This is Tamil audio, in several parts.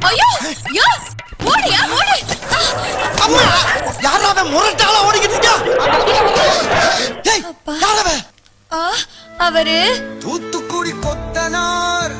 ஐயோ யோ ஓடியா ஓடி. அம்மா யாராவே முரட்டால ஓடிக்கிட்டு இருக்கா? ஏய் யாராவே? அவரு தூத்துக்குடி கொத்தனார்.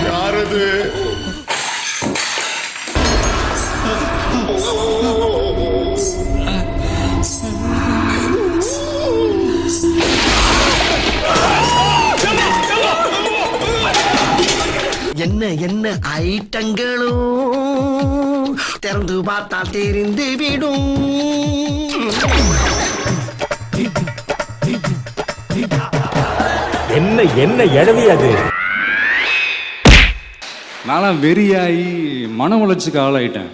யாரது? என்ன என்ன ஐட்டங்களோ திறந்து பார்த்தா தெரிந்து விடும். என்ன என்ன எழவி அது? நான் வெறியாகி மன உளைச்சுக்கு ஆளாயிட்டேன்.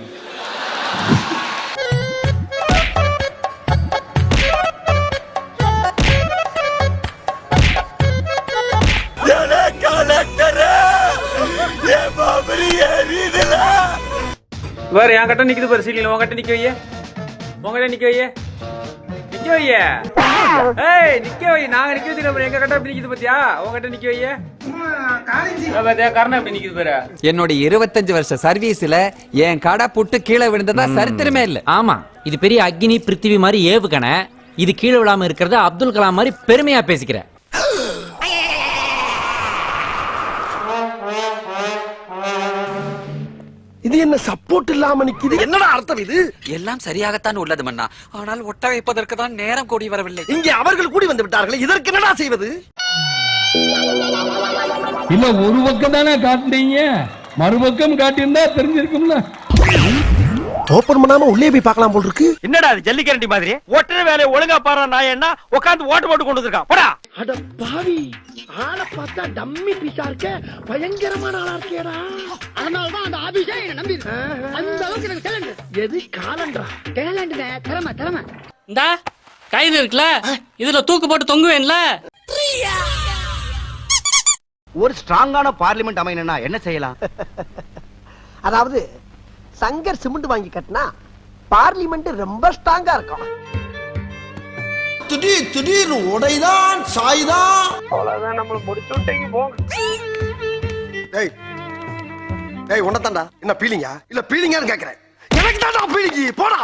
வேற என் கட்ட நிக்குது பாரு சீலில. உன் கட்ட நிக்க வைய, உங்ககிட்ட நிக்க வைய, நிக்க வைய. ஏய் நிக்க வை. நாங்க நிக்க வச்சு எங்க கட்ட அப்படி நிக்குது பாத்தியா? உங்ககிட்ட நிக்க வைய. கரணம் எப்படி நிக்குது பாரு. என்னோட 25 வருஷ சர்வீஸ்ல என் கடை புட்டு கீழே விழுந்ததா சரித்திரமே இல்ல. ஆமா, இது பெரிய அக்னி பிருத்திவி மாதிரி ஏவுகணை. இது கீழே விழாம இருக்கிறது அப்துல் கலாம் மாதிரி பெருமையா பேசிக்கிற. இது என்ன சப்போர்ட் இல்லாம நிக்குது? என்னடா அர்த்தம் இது? எல்லாம் சரியாகத்தான் உள்ளது மன்னா, ஆனால் ஒட்ட வைப்பதற்கு தான் நேரம் கூடி வரவில்லை. இங்கே அவர்கள் கூடி வந்து விட்டார்கள். இதற்கு என்னடா செய்வது? இல்ல ஒரு பக்கம் தானே காட்டுனீங்க, மறுபக்கம் காட்டியிருந்தா தெரிஞ்சிருக்கும்ல. ஓபன் பண்ணாம உள்ளே போய் பார்க்கலாம் போல் இருக்கு. என்னடா அது ஜல்லிக்கரண்டி மாதிரி? ஓட்டுற வேலையை ஒழுங்கா பாரு. நான் என்ன உட்காந்து ஓட்டு போட்டு கொண்டு வந்திருக்கான். போடா. அட பாவி, ஆளை பார்த்தா டம்மி பீஸா இருக்க. பயங்கரமான ஆளா இருக்கேடா. அதனாலதான் அந்த ஆபீஸே என்ன நம்பி அந்த அளவுக்கு எனக்கு டேலண்ட். எது காலண்டா? டேலண்ட் திறமை திறமை. இந்த கயிறு இருக்குல்ல, இதுல தூக்கு போட்டு தொங்குவேன்ல. ஒரு ஸ்ட்ராங்கான பார்லிமெண்ட் அமையணும்னா என்ன செய்யலாம்? அதாவது சங்கர் சிமெண்ட் வாங்கி கட்டினா பார்லிமெண்ட் ரொம்ப ஸ்ட்ராங்கா இருக்கும். திடீர் திடீர்னு உடைதான் சாய்தான். அவ்வளவுதான், நம்மள முடிச்சு விட்டீங்க போங்க. ஏய் ஏய் உன்னதான்டா. என்ன பீலிங்கா? இல்ல பீலிங்கான்னு கேக்குறேன். எனக்கு தான்டா பீலிங்கி. போடா.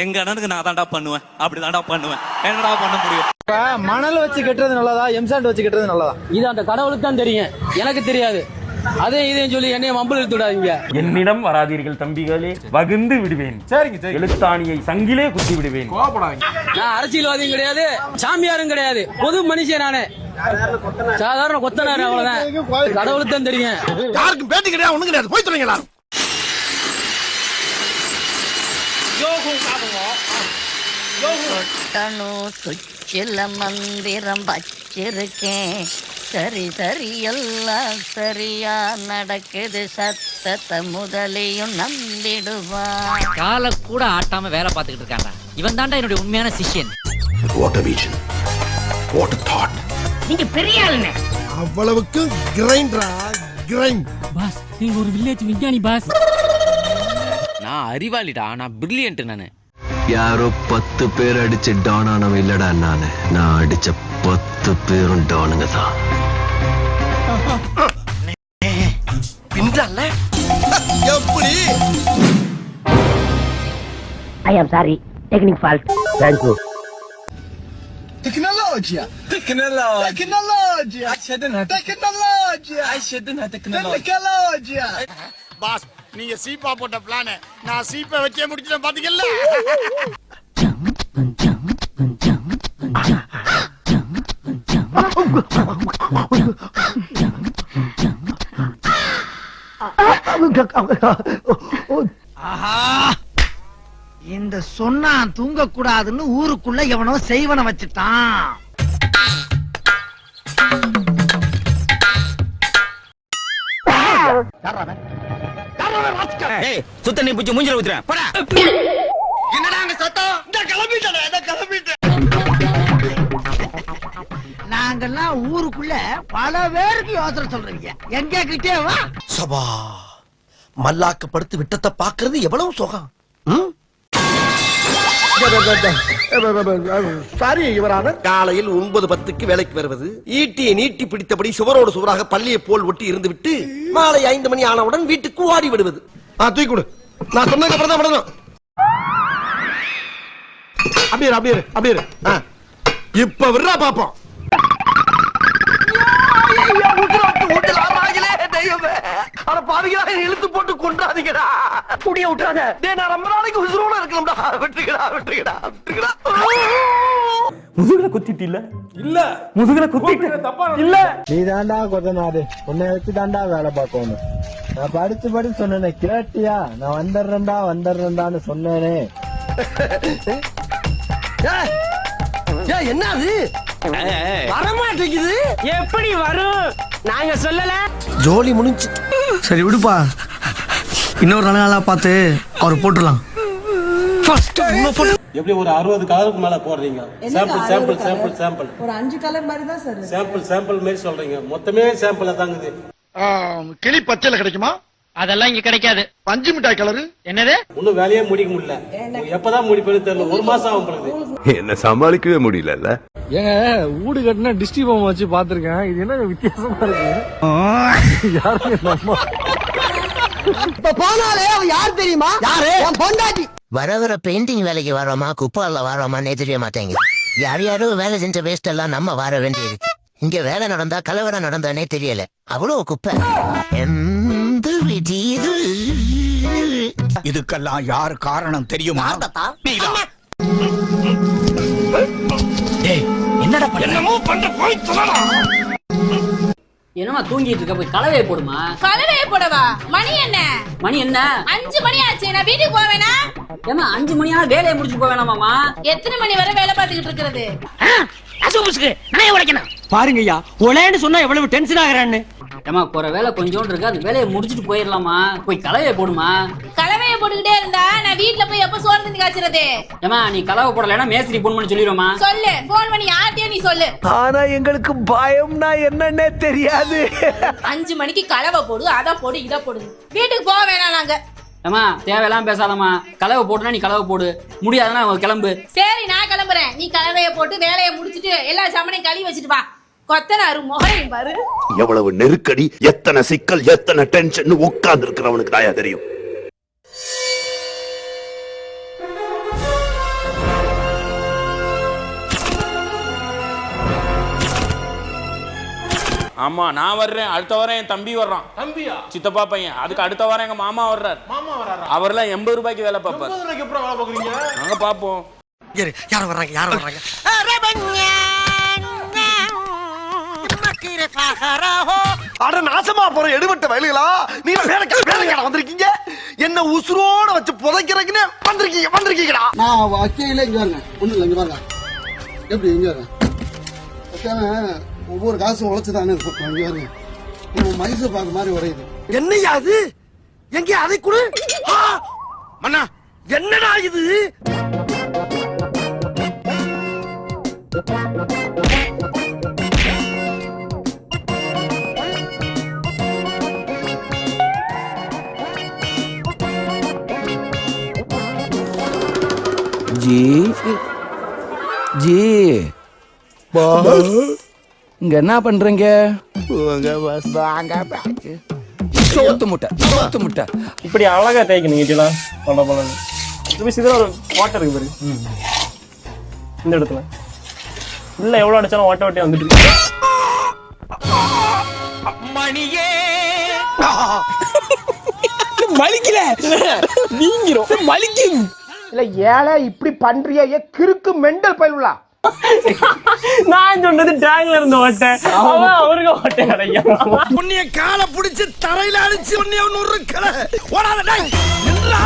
எங்க அண்ணனுக்கு நான் தாண்டா பண்ணுவேன், அப்படிதான்டா பண்ணுவேன். என்னடா பண்ண முடியும்? மணல் வச்சு கட்டுறது நல்லதா, எம்சாண்ட் வச்சு கட்டுறது நல்லதா? இது அந்த கடவுளுக்கு தான் தெரியும், எனக்கு தெரியாது. அதே இதையும் சொல்லி என்னைய மம்பள் எடுத்து விடாதீங்க. என்னிடம் வராதீர்கள் தம்பிகளே, வகுந்து விடுவேன். சரிங்க, எழுத்தாணியை சங்கிலே குத்தி விடுவேன். நான் அரசியல்வாதியும் கிடையாது, சாமியாரும் கிடையாது, பொது மனுஷன் நானே. சாதாரண கொத்தனார், அவ்வளவுதான். கடவுளுக்கு தான் தெரியும். யாருக்கும் பேட்டி கிடையாது, ஒண்ணும் கிடையாது. போய் சொல்லுங்க எல்லாரும். சுச்சில மந்திரம் வச்சிருக்கேன். சரி சரி எல்லாம் சரியா நடக்குது. சத்தத்தை முதலையும் நம்பிடுவான். கால கூட ஆட்டாம வேலை பார்த்துக்கிட்டு இருக்காண்டா. இவன் தாண்டா என்னுடைய உண்மையான சிஷ்யன். What a vision. What a thought. நீங்க பெரிய ஆளுங்க. அவ்வளவுக்கு கிரைண்டரா கிரைண்ட். பாஸ், நீங்க ஒரு வில்லேஜ் விஞ்ஞானி பாஸ். நான் அறிவாளிடா, நான் பிரில்லியன்ட். நானு யாரோ 10 பேர் அடிச்சு டான் ஆனவன் இல்லடா நானு. நான் அடிச்ச 10 பேரும் டானுங்க தான். பின்றல்ல எப்படி? I am sorry, technique fault. Thank you. Tecnologia. Boss, நீங்க சீப்பா போட்ட பிளான் நான் சீப்பை வச்சே முடிச்சிட்டேன் பாத்தீங்கல்ல. இந்த சொன்னா தூங்க கூடாதுன்னு ஊருக்குள்ள எவனோ செய்வன வச்சுட்டான். சுத்த நீ புடிச்சு மூஞ்சில ஊத்துறேன். போடா. என்னடா அங்க சத்தம்? இந்த கிளம்பிட்டேன். நான் நாங்கெல்லாம் ஊருக்குள்ள பல பேருக்கு யோசனை சொல்றீங்க எங்க கிட்டே வா. சபா மல்லாக்க படுத்து விட்டத்தை பாக்குறது எவ்வளவு சுகம். சாரி இவரான காலையில் 9:10 வேலைக்கு வருவது, ஈட்டியை நீட்டி பிடித்தபடி சுவரோடு சுவராக பள்ளியை போல் ஒட்டி இருந்து விட்டு மாலை 5 மணி ஆனவுடன் வீட்டுக்கு ஓடி விடுவது. தூக்கி கொடு, நான் சொன்னதுக்கு அப்புறம் தான் விடணும். அப்படியே இப்ப விடுறா பாப்போம். இழுத்து போட்டு கொண்டாதீங்கடா, முடிய விட்டுறாத. நான் ரொம்ப நாளைக்கு உசுரோட இருக்கணும்டா. விட்டுக்கடா. முதுகுல குத்திட்டு இல்ல முதுகுல குத்திட்டு இல்ல. நீ தாண்டா கொத்தனாரு, உன்னை வச்சு தாண்டா வேலை பார்க்கணும். நான் படிச்சு சொன்னேனே கேட்டியா? நான் வந்துடுறேன்டான்னு சொன்னேனே. என்ன அது வரமாட்டேங்குது? எப்படி வரும்? நாங்க சொல்லல. ஜோலி முடிஞ்சு. சரி விடுப்பா, இன்னொரு நாளா பார்த்து அவரை போட்டுடலாம். எப்படி ஒரு 60 கலருக்கு மேல போடுறீங்க? சாம்பிள் ஒரு 5 கலர் மாதிரி தான் சார். சாம்பிள் மாதிரி சொல்றீங்க, மொத்தமே சாம்பிளா தாங்குது. கிளி பச்சையில கிடைக்குமா? அதெல்லாம் இங்க கிடைக்காது. பஞ்சு மிட்டாய் கலரு என்னது? இன்னும் வேலையே முடிக்க முடியல. எப்பதான் முடிப்பேன்னு தெரியல. 1 மாசம் ஆகும் பிறகு. என்ன சமாளிக்கவே முடியல. ஏங்க வீடு கட்டினா டிஸ்டி பொம்மை வச்சு பாத்துருக்கேன். இது என்ன வித்தியாசமா இருக்கு? யாருமே நம்ம இப்ப போனாலே அவன் யார் தெரியுமா? யாரு? என் பொண்டாட்டி. வர பெயிண்டிங் வேலைக்கு வரோமா குப்பால வரோமான்னே தெரிய மாட்டேங்குது. யாரும் வேலை செஞ்ச வேஸ்ட் எல்லாம் நம்ம வர வேண்டியிருக்கு. இங்க வேலை நடந்தா கலவரம் நடந்தானே தெரியல. அவ்வளவு குப்பை. எந்த விதி இது? இதுக்கெல்லாம் யார் காரணம் தெரியுமா? என்னடா பண்ற? போய் சொல்லடா. என்னமா தூங்கிட்டு இருக்க? போய் கலவையை போடுமா. கலவையை போடவா? மணி என்ன? மணி என்ன? 5 மணி ஆச்சு. நான் வீட்டுக்கு போவேனா? ஏமா 5 மணி ஆனா வேலையை முடிச்சு போக வேணாமாமா? எத்தனை மணி வரை வேலை பார்த்துக்கிட்டு இருக்கிறது? பாருங்கய்யா, ஒலேன்னு சொன்னா எவ்வளவு டென்ஷன் ஆகுறான்னு. ஏமா போற வேலை கொஞ்சோண்டு இருக்கு, அந்த வேலையை முடிச்சிட்டு போயிடலாமா? போய் கலவையை போடுமா. கலவையை போட்டுக்கிட்டே இருந்தா நான் வீட்டுல போய் எப்ப சோறு தண்ணி காய்ச்சறது? ஏமா நீ கலவை போடலைன்னா மேஸ்திரி போன் பண்ணி சொல்லிடுமா. சொல்லு, போன் பண்ணி யார்கிட்டயே நீ சொல்லு. ஆனா எங்களுக்கு பயம்னா என்னன்னே தெரியாது. 5 மணிக்கு கலவை போடு, அத போடு, இத போடு. வீட்டுக்கு போக வேணாம் நாங்க. ஏமா தேவையெல்லாம் பேசாதம்மா. கலவை போடுனா நீ கலவை போடு, முடியாதுன்னா கிளம்பு. சரி நான் கிளம்புறேன். நீ கலவையை போட்டு வேலையை முடிச்சிட்டு எல்லா சாமானையும் கழுவி வச்சுட்டு வா. கொத்தனாரு முகரையும் பாரு. எவ்வளவு நெருக்கடி, எத்தனை சிக்கல், எத்தனை டென்ஷன் உட்கார்ந்து இருக்கிறவனுக்கு தாயா தெரியும். ஆமா நான் வர்றேன். அடுத்த வாரம் என் தம்பி வர்றான். தம்பியா? சித்தப்பா பையன். அதுக்கு அடுத்த வாரம் எங்க மாமா வர்றாரு. அவர்லாம் 80 ரூபாய்க்கு வேலை பார்ப்பாரு. 80 ரூபாய்க்கு எப்பறம் வேலை பார்க்கறீங்க? நாங்க பாப்போம். யார் வர்றாங்க? அட நாசமா போற எடுபட்ட வயலுகளா, நீங்க வேலைக்கார வந்திருக்கீங்க. என்ன உசுரோட வச்சு புதைக்கிறதுக்குன்னு வந்திருக்கீங்கடா. நான் வக்கீல இங்க வரேன். ஒண்ணு இல்ல, இங்க பாருங்க. எப்படி இங்க வரேன்? ஒவ்வொரு காசும் உழைச்சுதானே இங்க வருங்க. மைசூர் பாக்கு மாதிரி உடையுது. என்னையா அது? எங்க அதை கொடு. மன்னா என்னடா இது? ஜி இங்க என்ன பண்றீங்க? சோத்து முட்டை. இப்படி அழகா தேய்க்கணும் இதெல்லாம். இதுல ஒரு வாட்டர் இருக்கு பாரு. இந்த இடத்துல உள்ள எவ்வளவு அடிச்சாலும் ஓட்ட வந்துட்டு இருக்கு. மணியே மலிக்கல நீங்கிறோம் மலிக்கும். இல்ல ஏழை இப்படி பண்றியே கிறுக்கு மெண்டல் பயிலுலா. நான் சொன்னது டேங்க்ல இருந்து ஓட்டேன். அவருக்கு ஓட்டேன் அடையா. உன்னைய காலை பிடிச்சு தரையில அடிச்சு உன்னைய நுறுக்கல. ஓடாத டேய். நின்றா.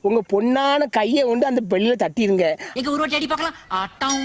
உங்க பொண்ணான கையை கொண்டு அந்த பெல்லில தட்டிருங்க. எங்க ஒரு வாட்டி அடி பார்க்கலாம். ஆட்டம்